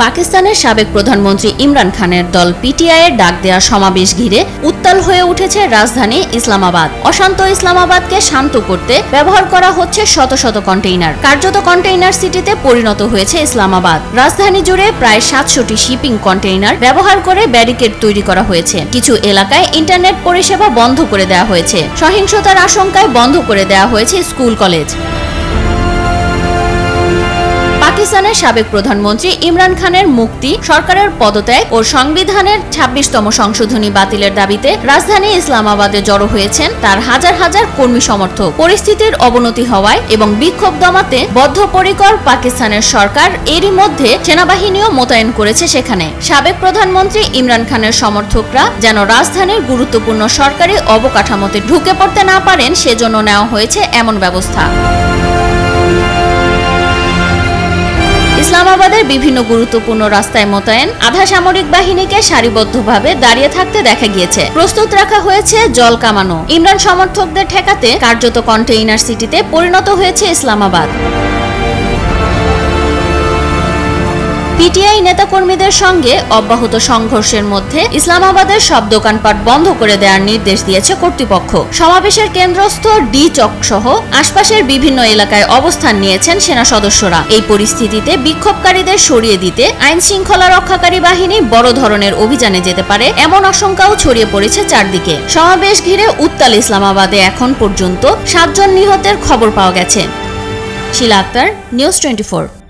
পাকিস্তানের সাবেক প্রধানমন্ত্রী ইমরান খানের দল পিটিআইয়ের ডাক দেওয়া সমাবেশ ঘিরে উত্তাল হয়ে উঠেছে রাজধানী ইসলামাবাদ। অশান্ত ইসলামাবাদকে শান্ত করতে ব্যবহার করা হচ্ছে শত শত কন্টেইনার। কার্যত কন্টেইনার সিটিতে পরিণত হয়েছে ইসলামাবাদ। রাজধানী জুড়ে প্রায় 700টি শিপিং কন্টেইনার ব্যবহার করে ব্যারিকেড তৈরি করা হয়েছে। কিছু এলাকায় ইন্টারনেট পরিষেবা বন্ধ করে দেওয়া হয়েছে। সহিংসতার আশঙ্কায় বন্ধ করে দেওয়া হয়েছে স্কুল কলেজ। পাকিস্তানের সাবেক প্রধানমন্ত্রী ইমরান খানের মুক্তি, সরকারের পদত্যাগ ও সংবিধানের 26তম সংশোধনী বাতিলের দাবিতে রাজধানী ইসলামাবাদে জড়ো হয়েছেন তার হাজার হাজার কর্মী সমর্থক। পরিস্থিতির অবনতি হওয়ায় এবং বিক্ষোভ দমাতে বদ্ধপরিকর পাকিস্তানের সরকার এরই মধ্যে সেনাবাহিনীও মোতায়েন করেছে সেখানে। সাবেক প্রধানমন্ত্রী ইমরান খানের সমর্থকরা যেন রাজধানীর গুরুত্বপূর্ণ সরকারি অবকাঠামোতে ঢুকে পড়তে না পারেন সেজন্য নেওয়া হয়েছে এমন ব্যবস্থা। ইসলামাবাদের বিভিন্ন গুরুত্বপূর্ণ রাস্তায় মোতায়েন আধা সামরিক বাহিনীকে সারিবদ্ধভাবে দাঁড়িয়ে থাকতে দেখা গিয়েছে। প্রস্তুত রাখা হয়েছে জল কামানো। ইমরান সমর্থকদের ঠেকাতে কার্যত কন্টেইনার সিটিতে পরিণত হয়েছে ইসলামাবাদ। পিটিআই নেতাকর্মীদের সঙ্গে অব্যাহত সংঘর্ষের মধ্যে ইসলামাবাদের সব দোকানপাট বন্ধ করে দেওয়ার নির্দেশ দিয়েছে কর্তৃপক্ষ। সমাবেশের কেন্দ্রস্থ ডি চক সহ আশপাশের বিভিন্ন এলাকায় অবস্থান নিয়েছেন সেনা সদস্যরা। এই পরিস্থিতিতে বিক্ষোভকারীদের সরিয়ে দিতে আইন শৃঙ্খলা রক্ষাকারী বাহিনী বড় ধরনের অভিযানে যেতে পারে এমন আশঙ্কাও ছড়িয়ে পড়েছে চারদিকে। সমাবেশ ঘিরে উত্তাল ইসলামাবাদে এখন পর্যন্ত 7 জন নিহতের খবর পাওয়া গেছে। শিলা আক্তার, নিউজ 24।